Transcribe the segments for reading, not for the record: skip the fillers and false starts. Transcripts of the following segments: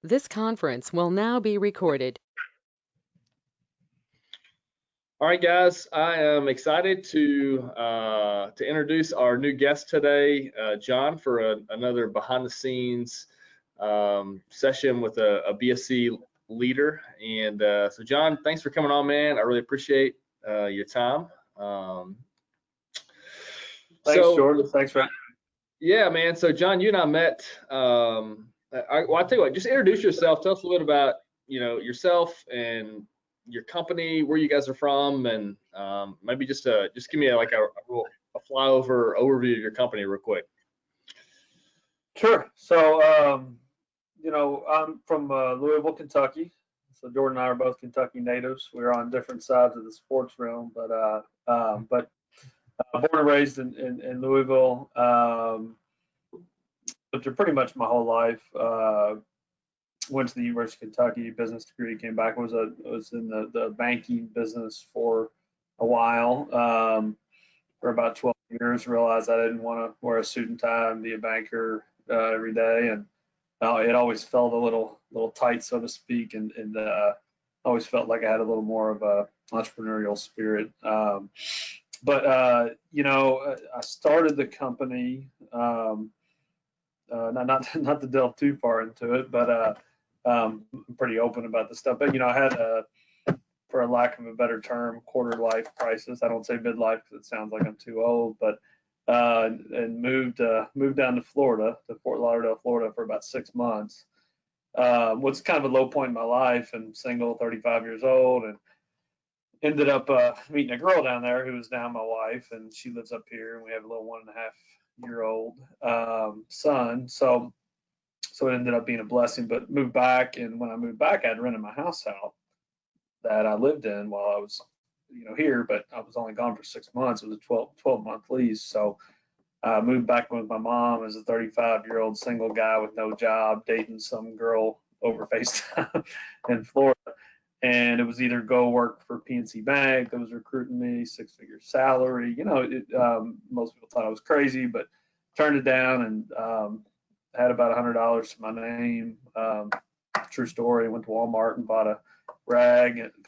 This conference will now be recorded. All right, guys, I am excited to introduce our new guest today, John, for another behind-the-scenes session with a BSC leader. And so, John, thanks for coming on, man. I really appreciate your time. Thanks, Jordan. Thanks for having me. Yeah, man. So, John, you and I met. I'll tell you what. Just introduce yourself. Tell us a little bit about yourself and your company, where you guys are from, and maybe just give me a flyover overview of your company real quick. Sure. So, I'm from Louisville, Kentucky. So Jordan and I are both Kentucky natives. We're on different sides of the sports realm, but born and raised in Louisville, but pretty much my whole life. Went to the University of Kentucky, business degree, came back, was in the banking business for a while, for about 12 years, realized I didn't want to wear a suit and tie and be a banker every day, and it always felt a little tight, so to speak, and always felt like I had a little more of a entrepreneurial spirit. But I started the company, not to delve too far into it, but I'm pretty open about this stuff. But I had for a lack of a better term, quarter life crisis. I don't say midlife because it sounds like I'm too old, but and moved down to Florida, to Fort Lauderdale, Florida, for about 6 months. Was kind of a low point in my life, and single, 35 years old, and ended up meeting a girl down there who is now my wife, and she lives up here, and we have a little 1.5-year-old son. So it ended up being a blessing. But moved back, and when I moved back, I'd rented my house out that I lived in while I was here, but I was only gone for 6 months. It was a 12-month lease. So I moved back with my mom as a 35-year-old single guy with no job, dating some girl over FaceTime in Florida. And it was either go work for PNC Bank that was recruiting me, 6-figure salary. Most people thought I was crazy, but turned it down, and had about $100 to my name. True story. Went to Walmart and bought a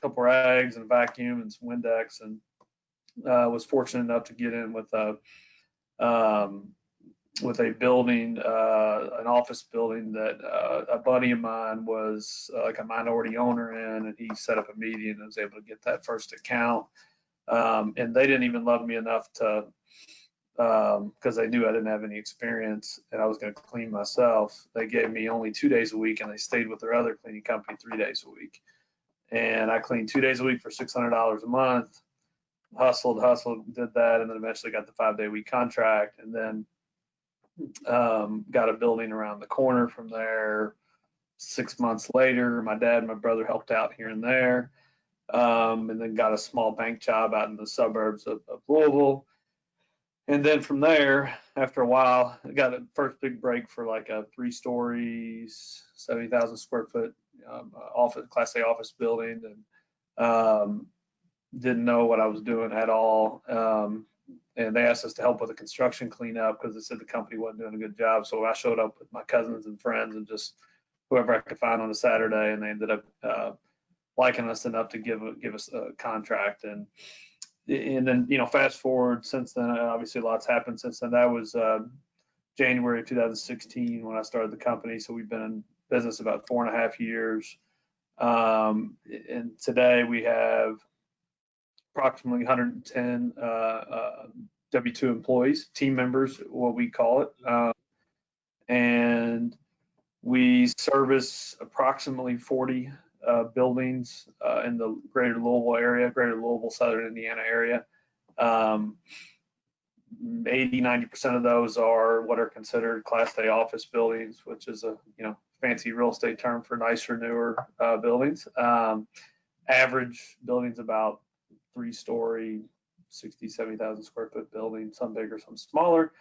couple rags and a vacuum and some Windex, and was fortunate enough to get in with a building, an office building that a buddy of mine was like a minority owner in, and he set up a meeting and was able to get that first account. And they didn't even love me enough to, because they knew I didn't have any experience and I was going to clean myself. They gave me only 2 days a week, and they stayed with their other cleaning company 3 days a week. And I cleaned 2 days a week for $600 a month. Hustled, did that, and then eventually got the 5-day-a-week contract, and then got a building around the corner from there. 6 months later, my dad and my brother helped out here and there, and then got a small bank job out in the suburbs of Louisville. And then from there, after a while, I got a first big break for like a 3-story, 70,000 square foot office, Class A office building, and didn't know what I was doing at all. And they asked us to help with a construction cleanup because they said the company wasn't doing a good job. So I showed up with my cousins and friends and just whoever I could find on a Saturday, and they ended up liking us enough to give us a contract. And then fast forward since then, obviously lots happened since then. That was January of 2016 when I started the company. So we've been in business about 4.5 years. And today we have approximately 110 W-2 employees, team members, what we call it. And we service approximately 40 buildings in the greater Louisville area, greater Louisville, southern Indiana area. 80-90% of those are what are considered Class A office buildings, which is a fancy real estate term for nicer, newer buildings. Average buildings about 3-story, 60,000-70,000 square foot building, some bigger, some smaller.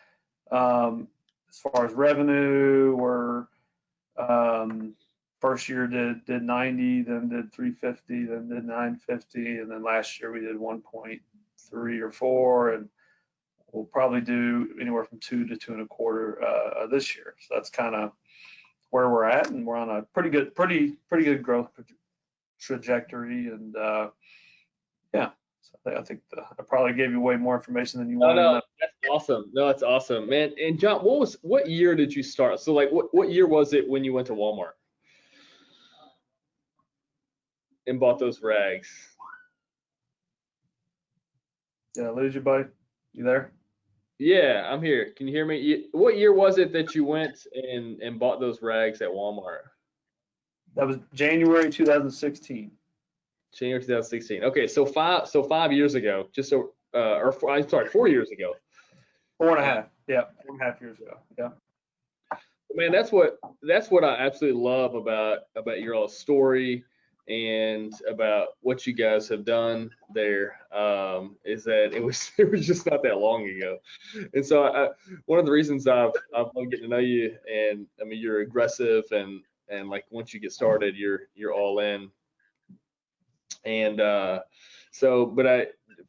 As far as revenue, we're first year did 90, then did 350, then did 950, and then last year we did 1.3 or 4, and we'll probably do anywhere from 2 to 2.25 this year. So that's kind of where we're at, and we're on a pretty good growth trajectory. And yeah, so I think I probably gave you way more information than you wanted to know. That's awesome. No, that's awesome, man. And John, what year did you start? So like, what year was it when you went to Walmart and bought those rags? Did I lose you, buddy? You there? Yeah, I'm here. Can you hear me? What year was it that you went and bought those rags at Walmart? That was January 2016. January 2016. Okay, so 5 years ago, I'm sorry, 4 years ago. 4.5. Yeah, 4.5 years ago. Yeah. Man, that's what I absolutely love about your all story and about what you guys have done there, is that it was just not that long ago. And so one of the reasons I've loved getting to know you, and I mean you're aggressive, and like once you get started you're all in. And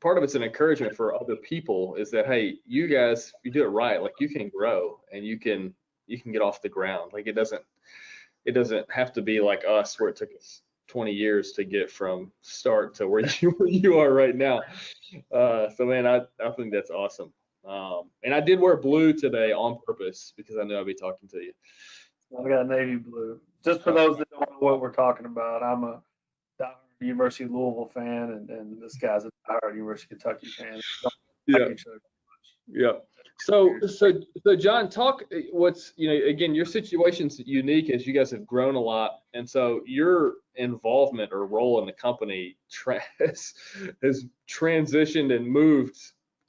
part of it's an encouragement for other people is that, hey, you guys, if you do it right, like you can grow and you can get off the ground. Like it doesn't have to be like us where it took us 20 years to get from start to where you are right now. So man, I think that's awesome. And I did wear blue today on purpose because I knew I'd be talking to you. I got navy blue. Just for those that don't know what we're talking about, I'm a diehard University of Louisville fan, and this guy's a diehard University of Kentucky fan. Yeah. Yeah. So John, talk again, your situation's unique as you guys have grown a lot. And so your involvement or role in the company has transitioned and moved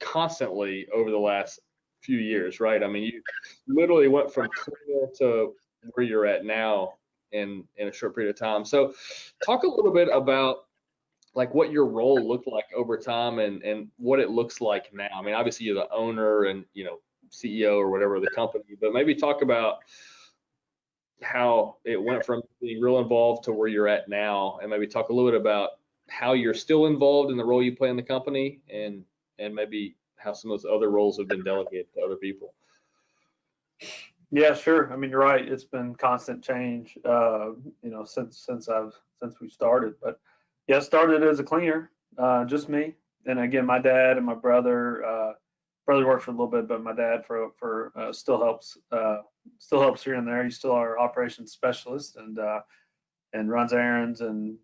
constantly over the last few years, right? I mean, you literally went from cleaner to where you're at now in a short period of time. So talk a little bit about like what your role looked like over time and what it looks like now. I mean, obviously you're the owner and, CEO or whatever of the company, but maybe talk about how it went from being real involved to where you're at now, and maybe talk a little bit about how you're still involved in the role you play in the company, and maybe how some of those other roles have been delegated to other people. Yeah, sure. I mean, you're right. It's been constant change, since we started. But yeah, started as a cleaner, just me. And again, my dad and my brother worked for a little bit, but my dad still helps here and there. He's still our operations specialist and runs errands and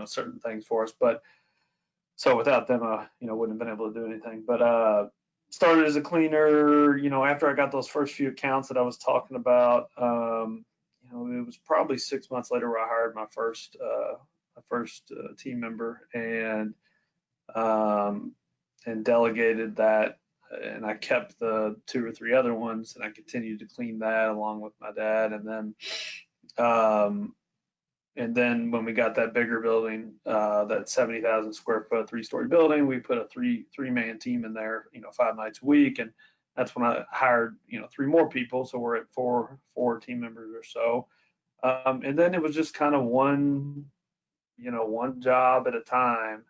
certain things for us. But so without them, wouldn't have been able to do anything. But started as a cleaner, after I got those first few accounts that I was talking about, it was probably 6 months later where I hired my first team member and delegated that, and I kept the 2 or 3 other ones, and I continued to clean that along with my dad. And then when we got that bigger building, that 70,000 square foot 3-story building, we put a three-man team in there, 5 nights a week. And that's when I hired, 3 more people. So we're at four team members or so. And then it was just kind of one job at a time,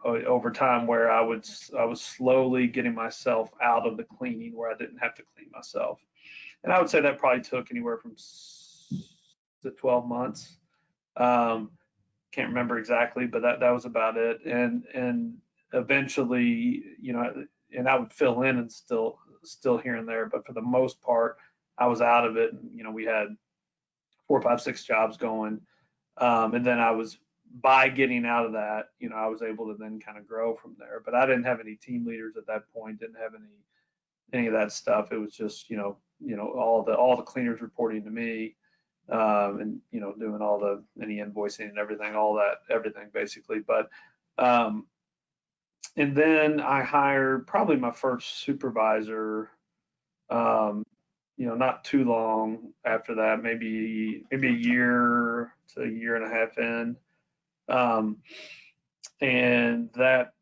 over time, where I was slowly getting myself out of the cleaning where I didn't have to clean myself. And I would say that probably took anywhere from 6 to 12 months. Can't remember exactly, but that was about it. And eventually, and I would fill in and still here and there, but for the most part, I was out of it. And, we had 4, 5, 6 jobs going. And then by getting out of that, I was able to then kind of grow from there. But I didn't have any team leaders at that point, didn't have any of that stuff. It was just, all the cleaners reporting to me, and, doing any invoicing and everything basically. But, and then I hired probably my first supervisor, not too long after that, maybe a year to a year and a half in. And that,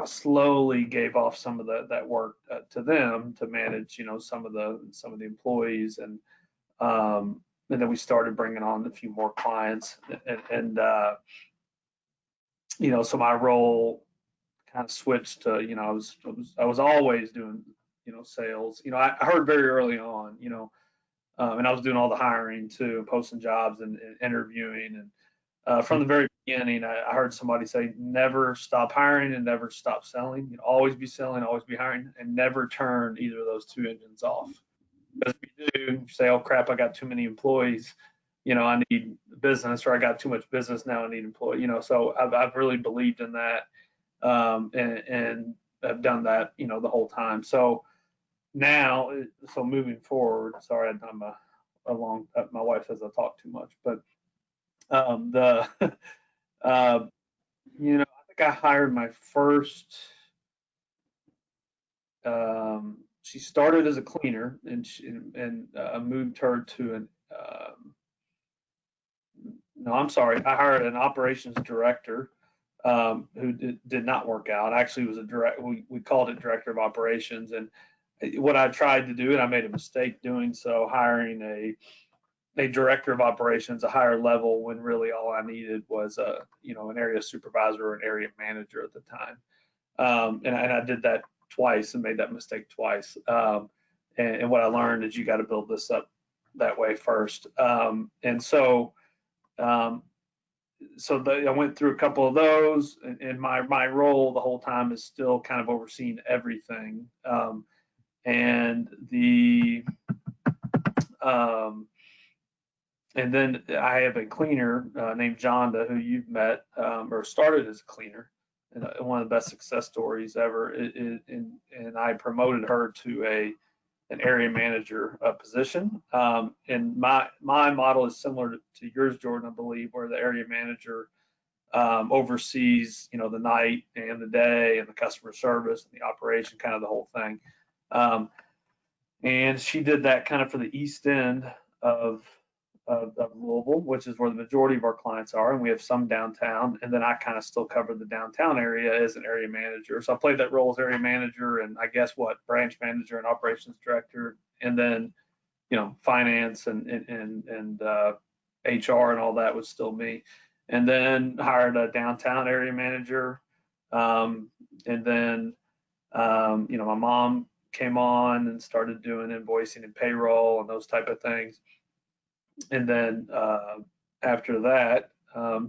slowly gave off some of that work to them to manage, some of the employees. And then we started bringing on a few more clients, and so my role kind of switched to, I was always doing, sales. I heard very early on, and I was doing all the hiring too, posting jobs and interviewing. And from the very beginning, I heard somebody say, never stop hiring and never stop selling. You know, always be selling, always be hiring, and never turn either of those two engines off. Because if you do, you say, oh crap, I got too many employees, you know, I need business, or I got too much business, now I need employees, you know. So I've really believed in that, and I've done that, you know, the whole time. So now, so moving forward, sorry, I'm a long, my wife says I talk too much, but the, you know, I think I hired my first, she started as a cleaner, and moved her to an, no, I'm sorry, I hired an operations director, who did not work out. Actually, was we called it director of operations. And what I tried to do, and I made a mistake doing so, hiring a director of operations, a higher level, when really all I needed was you know, an area supervisor or an area manager at the time. And I did that twice and made that mistake twice. And what I learned is you got to build this up that way first. And so, I went through a couple of those, and my role the whole time is still kind of overseeing everything. And then I have a cleaner named Jonda, who you've met, or started as a cleaner, and one of the best success stories ever. And I promoted her to an area manager position. And my model is similar to yours, Jordan, I believe, where the area manager oversees, you know, the night and the day and the customer service and the operation, kind of the whole thing. And she did that kind of for the east end of Louisville, which is where the majority of our clients are, and we have some downtown. And then I kind of still cover the downtown area as an area manager. So I played that role as area manager, and I guess what, branch manager and operations director, and then, you know, finance and HR and all that was still me. And then hired a downtown area manager, and then you know, my mom came on and started doing invoicing and payroll and those type of things. And then after that,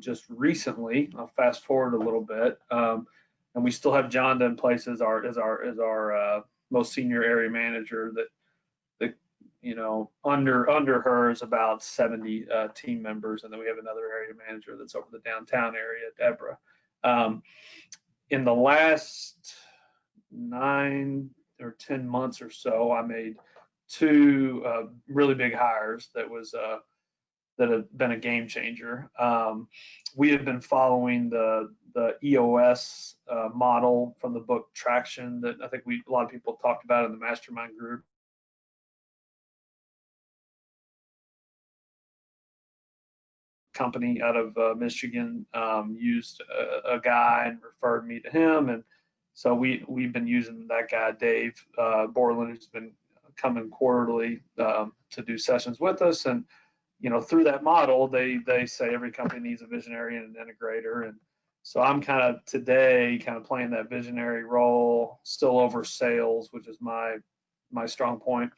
just recently, I'll fast forward a little bit, and we still have Jonda in place as our most senior area manager. That you know, under her is about 70 team members, and then we have another area manager that's over the downtown area, Deborah. In the last 9 or 10 months or so, I made 2 really big hires that have been a game changer. We have been following the EOS model from the book Traction that I think a lot of people talked about in the mastermind group. Company out of Michigan used a guy and referred me to him, and so we've been using that guy, Dave Borland, who's been coming quarterly to do sessions with us. And you know, through that model, they say every company needs a visionary and an integrator. And so I'm kind of today kind of playing that visionary role, still over sales, which is my strong point.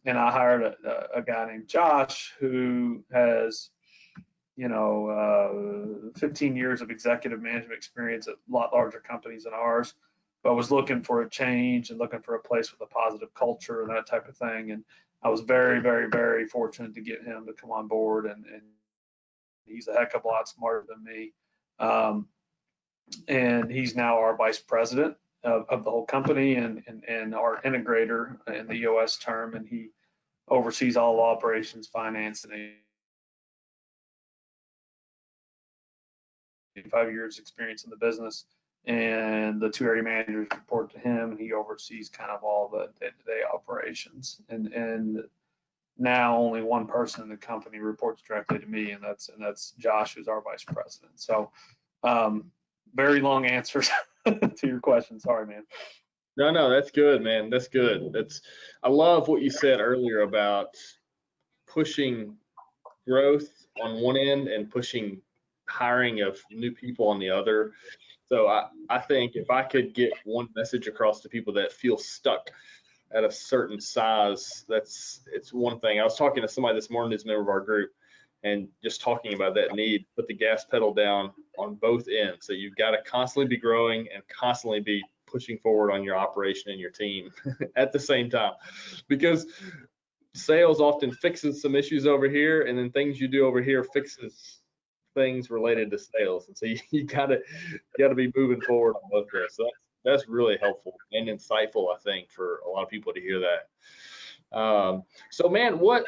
And I hired a guy named Josh, who has, you know, 15 years of executive management experience at a lot larger companies than ours, but was looking for a change and looking for a place with a positive culture and that type of thing. And I was very, very, very fortunate to get him to come on board, and he's a heck of a lot smarter than me. And he's now our vice president of the whole company and our integrator in the EOS term, and he oversees all operations, finance, and 5 years experience in the business. And the 2 area managers report to him, and he oversees kind of all the day-to-day operations. And now only one person in the company reports directly to me, and that's Josh, who's our vice president. So very long answers to your question. Sorry, man. No, that's good, man. That's good. I love what you said earlier about pushing growth on one end and pushing hiring of new people on the other. So I think if I could get one message across to people that feel stuck at a certain size, it's one thing. I was talking to somebody this morning who's a member of our group, and just talking about that need, put the gas pedal down on both ends. So you've got to constantly be growing and constantly be pushing forward on your operation and your team at the same time, because sales often fixes some issues over here, and then things you do over here fixes things related to sales. And so you gotta be moving forward on both those. So that's really helpful and insightful, I think, for a lot of people to hear that. So man, what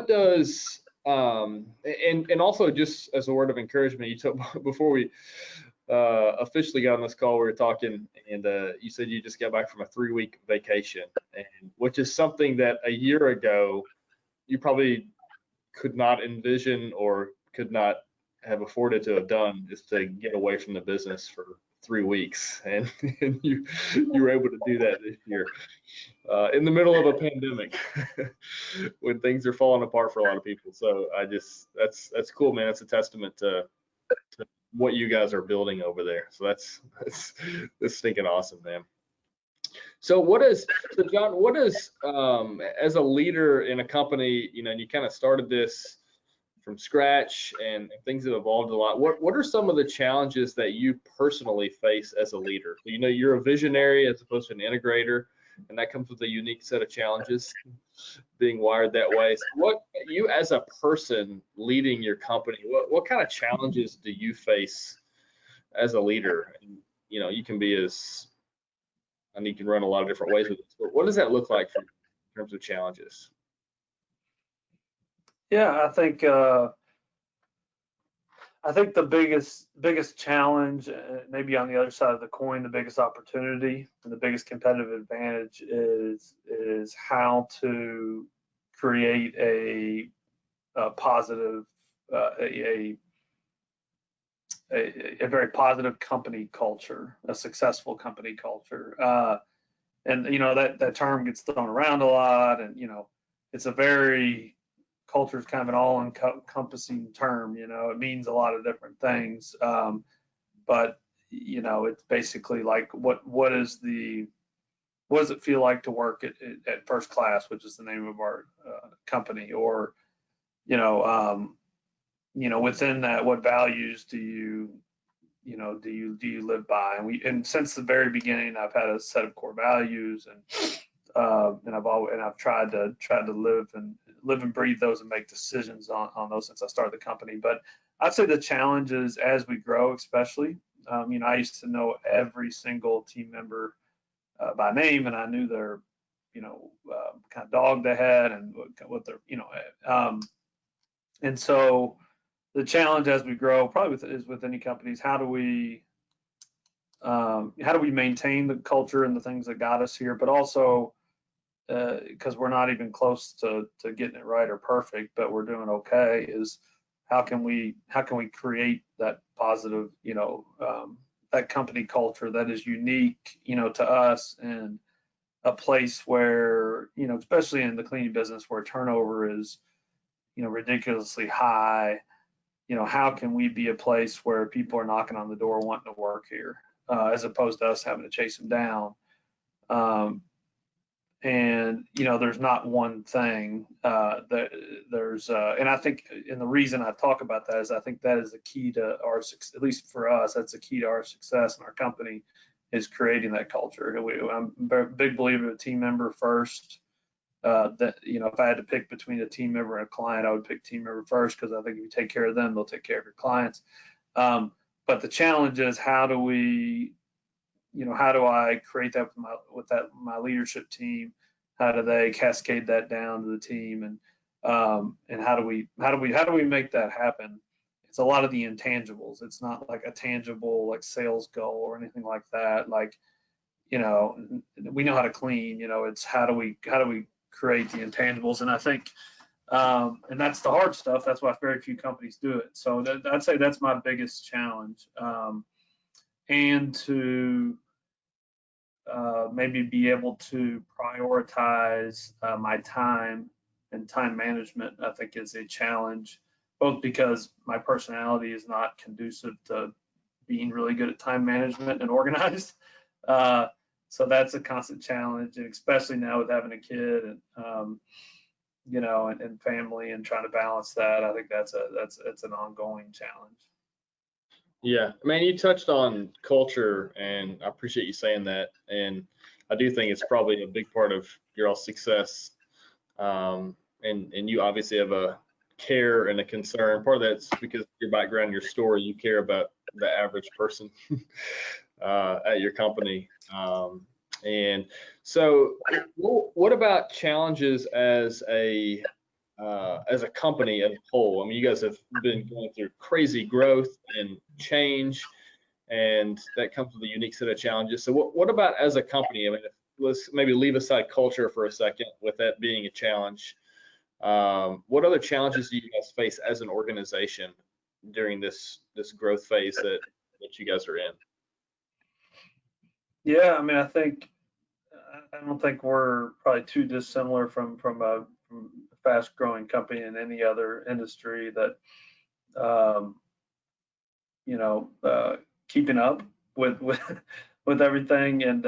does and also, just as a word of encouragement, you took before we officially got on this call, we were talking, and you said you just got back from a 3-week vacation, and which is something that a year ago you probably could not envision or could not have afforded to have done, is to get away from the business for 3 weeks, and you were able to do that this year in the middle of a pandemic when things are falling apart for a lot of people. So that's cool, man. It's a testament to what you guys are building over there. So that's stinking awesome, man. So John, what is as a leader in a company, and you kind of started this from scratch, and things have evolved a lot. What are some of the challenges that you personally face as a leader? You're a visionary as opposed to an integrator, and that comes with a unique set of challenges, being wired that way. So what you, as a person leading your company, what kind of challenges do you face as a leader? And, you can be and you can run a lot of different ways with this, but what does that look like in terms of challenges? Yeah, I think the biggest challenge, maybe on the other side of the coin, the biggest opportunity and the biggest competitive advantage is how to create a positive, a very positive company culture, a successful company culture. And that term gets thrown around a lot, and it's a very, culture is kind of an all-encompassing term. It means a lot of different things, but it's basically like what does it feel like to work at First Class, which is the name of our company, or within that, what values do you live by? And since the very beginning, I've had a set of core values, and I've tried to live and breathe those and make decisions on those since I started the company. But I'd say the challenges as we grow, especially, I used to know every single team member by name, and I knew their, kind of dog they had and what their, and so the challenge as we grow, probably is with any companies, how do we maintain the culture and the things that got us here, but also because we're not even close to getting it right or perfect, but we're doing okay, is how can we create that positive, that company culture that is unique, to us, and a place where, especially in the cleaning business where turnover is, ridiculously high, how can we be a place where people are knocking on the door wanting to work here, as opposed to us having to chase them down. And there's not one thing that there's, and I think, and the reason I talk about that is I think that is the key to our success, at least for us, that's the key to our success in our company, is creating that culture. I'm a big believer of team member first. That if I had to pick between a team member and a client, I would pick team member first, because I think if you take care of them, they'll take care of your clients. But the challenge is, how do I create that with my leadership team? How do they cascade that down to the team, and how do we make that happen? It's a lot of the intangibles. It's not like a tangible like sales goal or anything like that. Like, we know how to clean. It's how do we create the intangibles? And I think, and that's the hard stuff. That's why very few companies do it. So I'd say that's my biggest challenge. And to maybe be able to prioritize my time, and time management, I think, is a challenge, both because my personality is not conducive to being really good at time management and organized, So that's a constant challenge, and especially now with having a kid and and family and trying to balance that. I think that's an ongoing challenge. Yeah, man, you touched on culture, and I appreciate you saying that. And I do think it's probably a big part of your all success. And you obviously have a care and a concern. Part of that's because of your background, your story. You care about the average person at your company. And so, what about challenges as a company as a whole? I mean, you guys have been going through crazy growth and change, and that comes with a unique set of challenges. So what about as a company? I mean, let's maybe leave aside culture for a second, with that being a challenge. What other challenges do you guys face as an organization during this growth phase that you guys are in? Yeah, I mean, I don't think we're probably too dissimilar from a fast growing company in any other industry that keeping up with with everything. And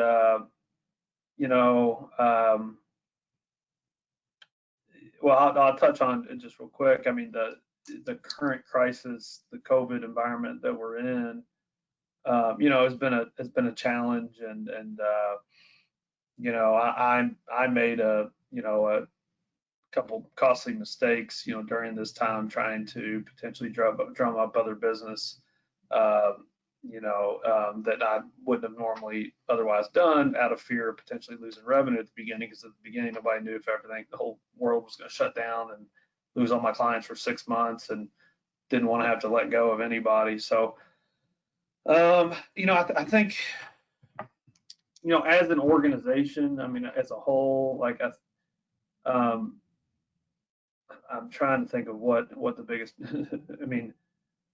well, I'll touch on it just real quick. I mean, the current crisis, the COVID environment that we're in, has been a challenge. And I made a couple costly mistakes, during this time, trying to potentially drum up other business, that I wouldn't have normally otherwise done, out of fear of potentially losing revenue at the beginning. Because at the beginning, nobody knew if the whole world was going to shut down and lose all my clients for 6 months, and didn't want to have to let go of anybody. So, I think, as an organization, I mean, as a whole, like, I'm trying to think of what the biggest, I mean,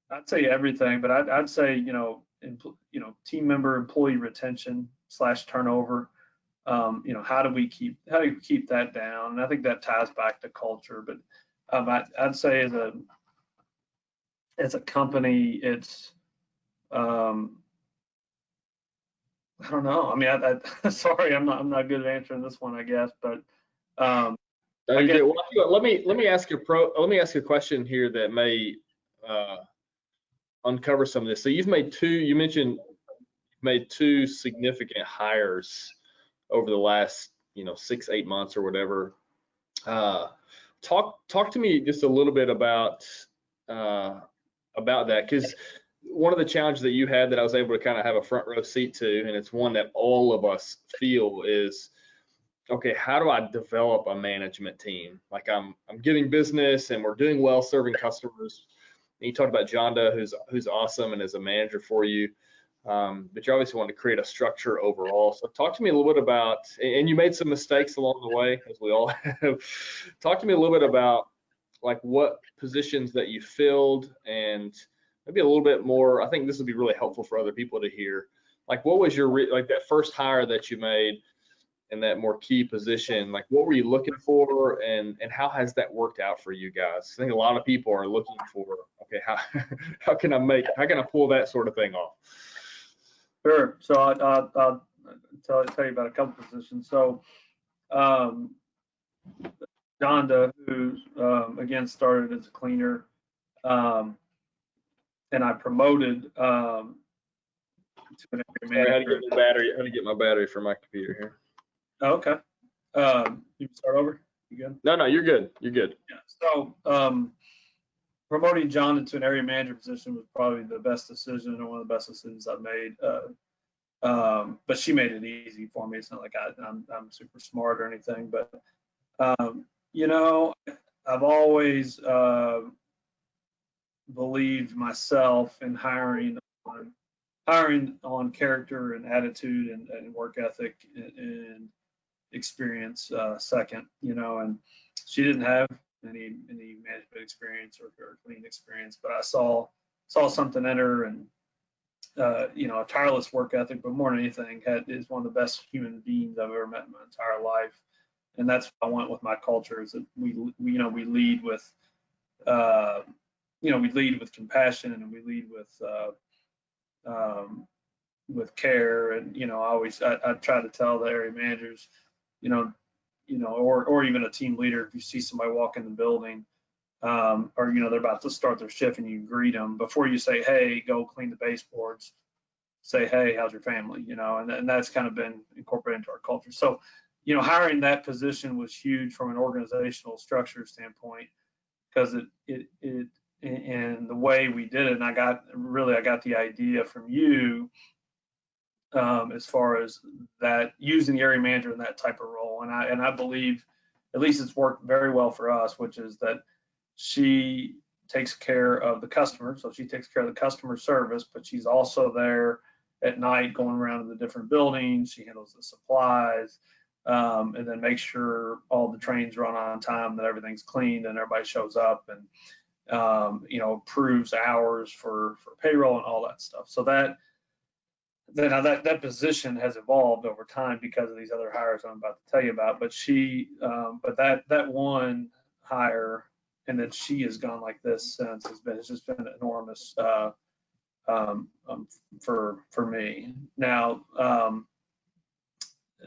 I'd say everything, but I'd say, team member employee retention / turnover. How do you keep that down? And I think that ties back to culture. But I'd say as a company, it's I don't know. I mean, sorry, I'm not good at answering this one, I guess. But I guess, well, let me ask you a question here that may uncover some of this. So you mentioned made two significant hires over the last 6-8 months or whatever. Talk to me just a little bit about that, because one of the challenges that you had that I was able to kind of have a front row seat to, and it's one that all of us feel, is, okay, how do I develop a management team? Like, I'm getting business and we're doing well serving customers. And you talked about Jonda, who's awesome and is a manager for you. But you obviously want to create a structure overall. So talk to me a little bit about, and you made some mistakes along the way, as we all have. Talk to me a little bit about, like, what positions that you filled, and maybe a little bit more. I think this would be really helpful for other people to hear. Like, what was your, like, that first hire that you made in that more key position? Like, what were you looking for, and how has that worked out for you guys? I think a lot of people are looking for, okay, how can I pull that sort of thing off? Sure. So I'll tell you about a couple positions. So Jonda, who again started as a cleaner, and I promoted to an area manager. How to get my battery for my computer here. Oh, okay. You can start over. You good? No, you're good. You're good. Yeah. So promoting John into an area manager position was probably the best decision, and one of the best decisions I've made. But she made it easy for me. It's not like I'm super smart or anything, but I've always believed myself in hiring on character and attitude and work ethic and experience second. And she didn't have any management experience or clean experience, but I saw something in her, and a tireless work ethic, but more than anything, is one of the best human beings I've ever met in my entire life. And that's what I want with my culture, is that we lead with compassion, and we lead with with care. And, I try to tell the area managers, or even a team leader, if you see somebody walk in the building, or, they're about to start their shift and you greet them, before you say, hey, go clean the baseboards, say, hey, how's your family? And that's kind of been incorporated into our culture. So, hiring that position was huge from an organizational structure standpoint, because it and the way we did it, and I got the idea from you, as far as that, using the area manager in that type of role. And I believe, at least it's worked very well for us, which is that she takes care of the customer. So she takes care of the customer service, but she's also there at night going around to the different buildings. She handles the supplies, and then makes sure all the trains run on time, that everything's cleaned and everybody shows up, and approves hours for payroll and all that stuff. So that position has evolved over time because of these other hires I'm about to tell you about. But that one hire, and then she has gone like this since, it's just been enormous, for me. Now,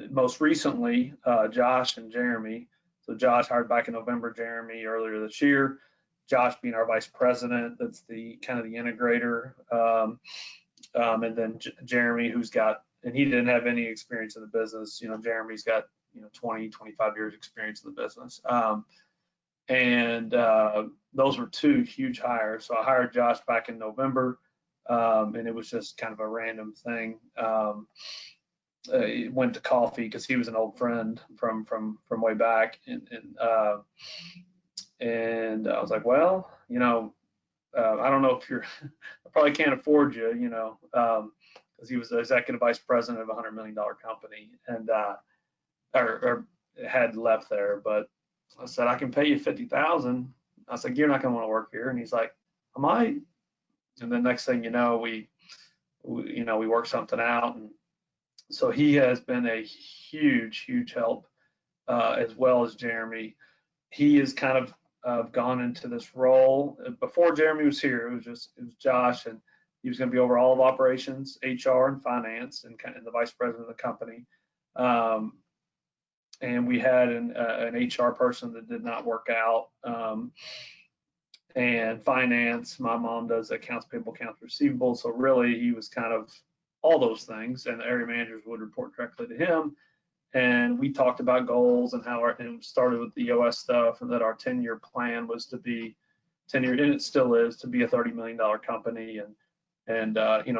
most recently, Josh and Jeremy. So Josh hired back in November, Jeremy earlier this year. Josh being our vice president, that's the kind of the integrator. And then Jeremy, and he didn't have any experience in the business. Jeremy's got 20, 25 years experience in the business. And those were two huge hires. So I hired Josh back in November, and it was just kind of a random thing. Went to coffee because he was an old friend from way back, and I was like, well, I don't know if I probably can't afford you, because he was the executive vice president of a $100 million company, and or had left there. But I said, I can pay you 50,000. I said, you're not going to want to work here. And he's like, I might. And then next thing you know, we worked something out. And so he has been a huge help, as well as Jeremy. He has kind of gone into this role. Before Jeremy was here, it was Josh, and he was going to be over all of operations, HR, and finance, and kind of the vice president of the company. And we had an HR person that did not work out, and finance. My mom does accounts payable, accounts receivable. So really, he was kind of all those things, and the area managers would report directly to him. And we talked about goals and and started with the OS stuff, and that our 10-year plan was to be 10-year, and it still is, to be a $30 million company, and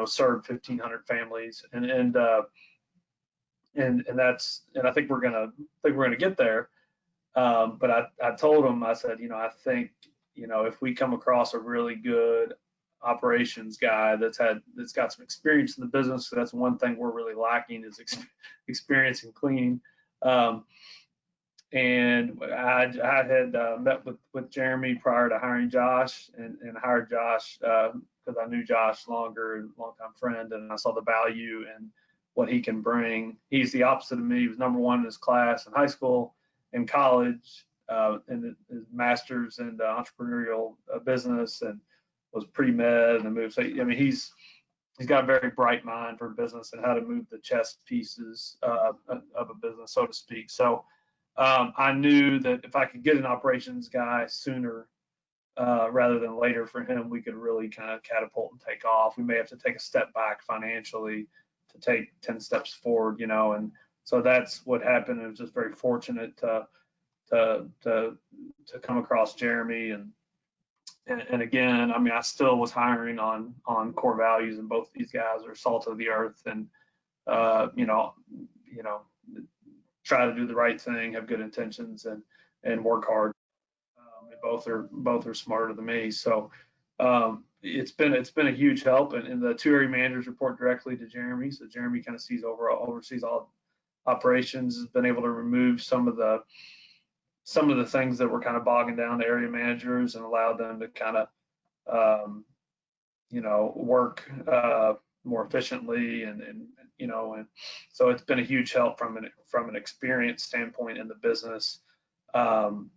serve 1,500 families, and I think we're gonna get there. But I told him, I said, I think, if we come across a really good operations guy that's got some experience in the business, so that's one thing we're really lacking, is experience in cleaning. And I had met with Jeremy prior to hiring Josh, and hired Josh because I knew Josh longer, and longtime friend, and I saw the value and what he can bring. He's the opposite of me. He was number one in his class in high school and college, and his master's in entrepreneurial business, and was pre-med and moved. So, I mean, he's got a very bright mind for business and how to move the chess pieces of a business, so to speak. So I knew that if I could get an operations guy sooner rather than later for him, we could really kind of catapult and take off. We may have to take a step back financially to take 10 steps forward, and so that's what happened. It was just very fortunate to come across Jeremy, and again, I mean, I still was hiring on core values, and both these guys are salt of the earth, and try to do the right thing, have good intentions, and work hard. And both are smarter than me, so it's been a huge help. And the two area managers report directly to Jeremy, so Jeremy kind of oversees all operations. Has been able to remove some of the things that were kind of bogging down the area managers, and allowed them to kind of work more efficiently, and so it's been a huge help from an experience standpoint in the business, to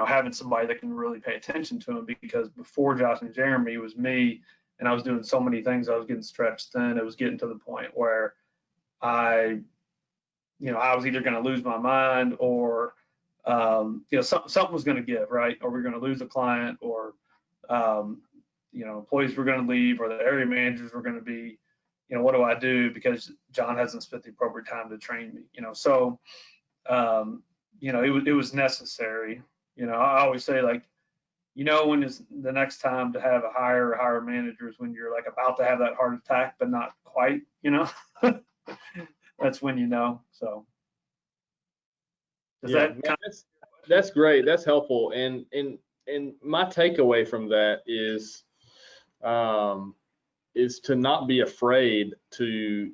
having somebody that can really pay attention to him, because before Josh and Jeremy, it was me and I was doing so many things. I was getting stretched thin. It was getting to the point where I was either going to lose my mind, or something was going to give, right? Or we're going to lose a client, or employees were going to leave, or the area managers were going to be, what do I do? Because John hasn't spent the appropriate time to train me, So, it was necessary. I always say, like, when is the next time to have a hire managers, when you're like about to have that heart attack, but not quite, that's when So does Yeah, that man, that's great. That's helpful. And my takeaway from that is to not be afraid to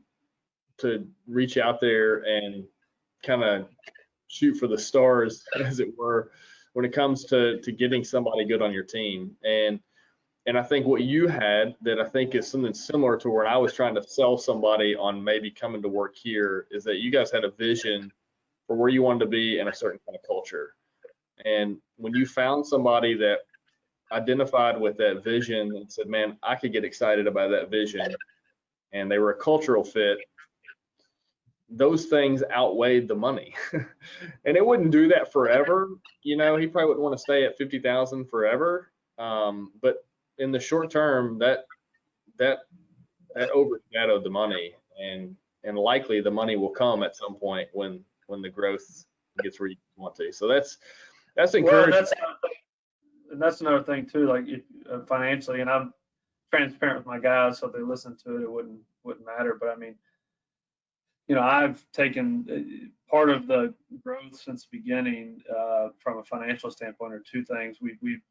reach out there and kind of shoot for the stars, as it were, when it comes to getting somebody good on your team. And I think what you had that I think is something similar to where I was trying to sell somebody on maybe coming to work here, is that you guys had a vision for where you wanted to be in a certain kind of culture. And when you found somebody that identified with that vision and said, man, I could get excited about that vision, and they were a cultural fit, those things outweighed the money. And it wouldn't do that forever. He probably wouldn't want to stay at 50,000 forever. But in the short term, that overshadowed the money, and likely the money will come at some point when the growth gets where you want to. So that's encouraging. Well, that's another thing too, like financially, and I'm transparent with my guys, so if they listen to it, it wouldn't matter. But I mean, I've taken part of the growth since the beginning from a financial standpoint are two things. We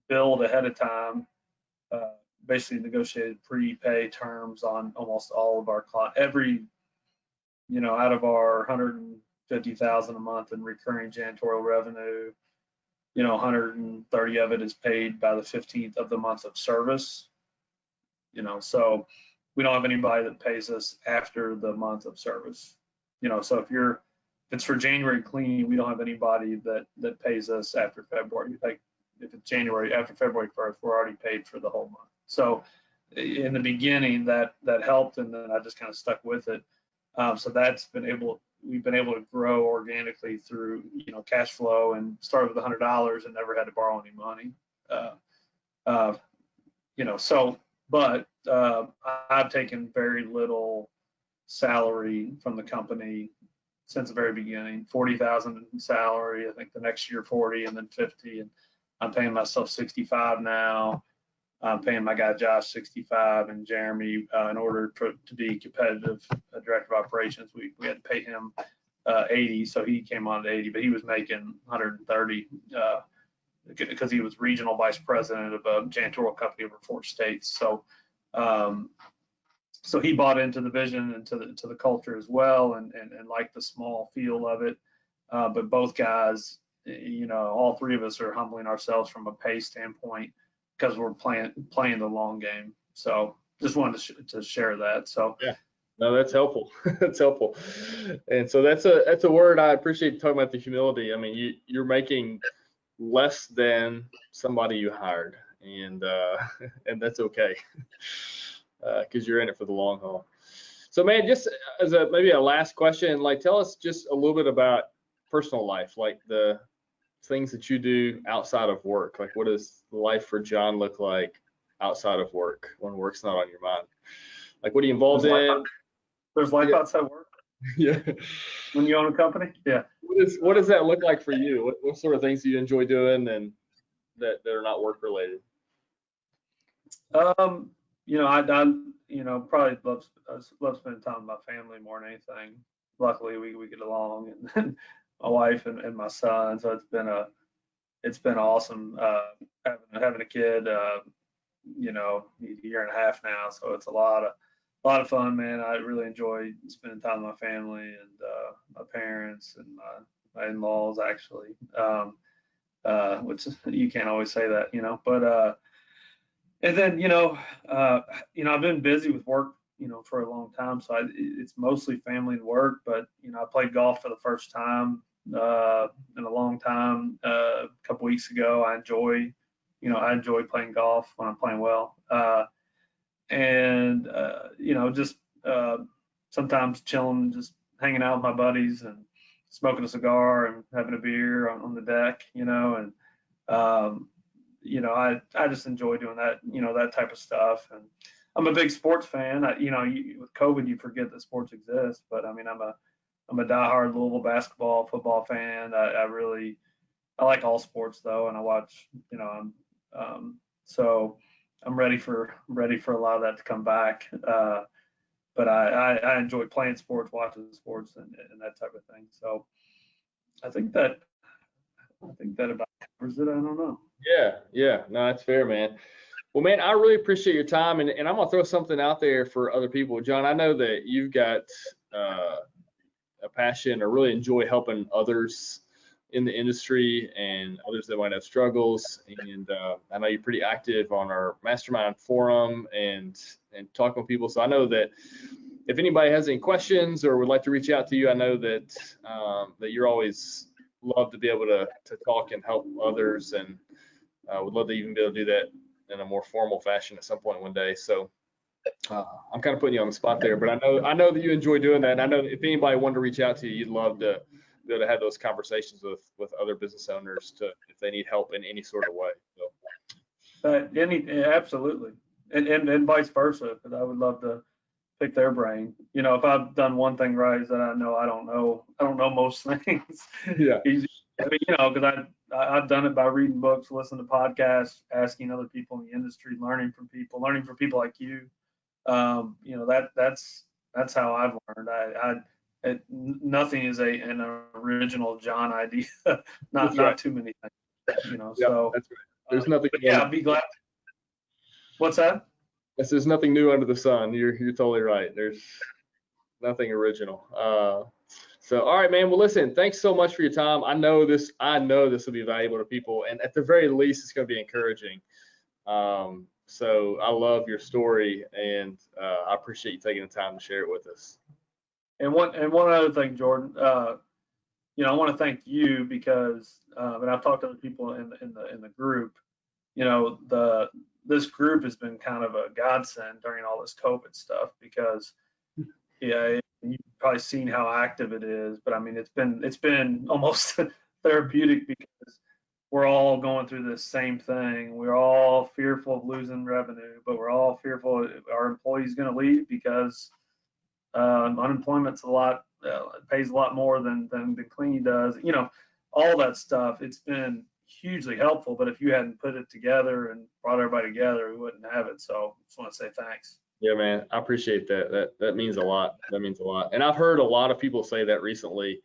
billed ahead of time, basically negotiated prepay terms on almost all of our clients. Out of our 150,000 a month in recurring janitorial revenue, 130 of it is paid by the 15th of the month of service. So we don't have anybody that pays us after the month of service. So if it's for January cleaning, we don't have anybody that pays us after February. Like if it's January after February 1st, we're already paid for the whole month. So in the beginning that helped, and then I just kind of stuck with it. So we've been able to grow organically through cash flow, and started with $100 and never had to borrow any money. But I've taken very little salary from the company since the very beginning. 40,000 in salary, I think the next year 40, and then 50, and I'm paying myself 65 now. I'm paying my guy Josh 65, and Jeremy, in order to be competitive, director of operations, we had to pay him 80, so he came on at 80, but he was making 130 because he was regional vice president of a janitorial company over 4 states. So so he bought into the vision and to the culture as well, and liked the small feel of it. But both guys, all three of us are humbling ourselves from a pay standpoint, because we're playing the long game. So just wanted to share that. So yeah, no, that's helpful. That's helpful. And so that's a word I appreciate, talking about the humility. I mean, you're making less than somebody you hired, and that's okay, because you're in it for the long haul. So man, just as maybe a last question, like, tell us just a little bit about personal life, like the things that you do outside of work. Like, what does life for John look like outside of work, when work's not on your mind? Like, what are you involved in? There's life outside work? Yeah. When you own a company? Yeah. What does that look like for you? What sort of things do you enjoy doing, and that are not work related? I probably love spending time with my family more than anything. Luckily, we get along, and my wife and my son. So it's been awesome having a kid. A year and a half now, so it's a lot of fun, man. I really enjoy spending time with my family and my parents and my in-laws, actually. Which you can't always say that, but and then I've been busy with work for a long time, so it's mostly family and work. But I played golf for the first time in a long time a couple weeks ago. I enjoy playing golf when I'm playing well. and just sometimes chilling, just hanging out with my buddies and smoking a cigar and having a beer on the deck, and I just enjoy doing that, that type of stuff. And I'm a big sports fan. With COVID, you forget that sports exist, but I mean, I'm a diehard Louisville basketball, football fan. I like all sports though, and I watch, so I'm ready for a lot of that to come back. But I enjoy playing sports, watching sports, and that type of thing. So I think that about covers it. I don't know. Yeah. No, that's fair, man. Well, man, I really appreciate your time, and I'm gonna throw something out there for other people. John, I know that you've got a passion or really enjoy helping others in the industry and others that might have struggles. And I know you're pretty active on our mastermind forum and talking with people. So I know that if anybody has any questions or would like to reach out to you, I know that that you're always love to be able to talk and help others, and would love to even be able to do that in a more formal fashion at some point one day. So I'm kind of putting you on the spot there, but I know that you enjoy doing that. And I know that if anybody wanted to reach out to you, you'd love to be able to have those conversations with other business owners if they need help in any sort of way. So. Absolutely, and vice versa, because I would love to pick their brain. If I've done one thing right, is that I don't know most things. Yeah. Because I've done it by reading books, listening to podcasts, asking other people in the industry, learning from people like you. That's how I've learned. Nothing is an original John idea. Not right. too many things. Yeah, so that's right. There's nothing. Yeah, I'd be glad. What's that? Yes, there's nothing new under the sun. You're totally right. There's nothing original. So all right, man. Well, listen, thanks so much for your time. I know this will be valuable to people, and at the very least, it's going to be encouraging. So I love your story, and I appreciate you taking the time to share it with us. And one other thing, Jordan, I want to thank you because, and I've talked to other people in the group. This group has been kind of a godsend during all this COVID stuff because, yeah, you've probably seen how active it is. But I mean, it's been almost therapeutic because we're all going through this same thing. We're all fearful of losing revenue, but we're all fearful our employee's going to leave because unemployment's pays a lot more than cleaning does. All that stuff. It's been hugely helpful, but if you hadn't put it together and brought everybody together, we wouldn't have it. So just want to say thanks. Yeah, man, I appreciate that. That means a lot. That means a lot. And I've heard a lot of people say that recently,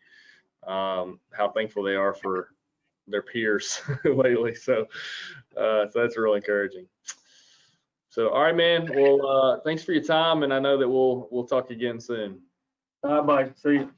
how thankful they are for their peers lately. So that's real encouraging. So, all right, man. Well, thanks for your time, and I know that we'll talk again soon. Bye. See you.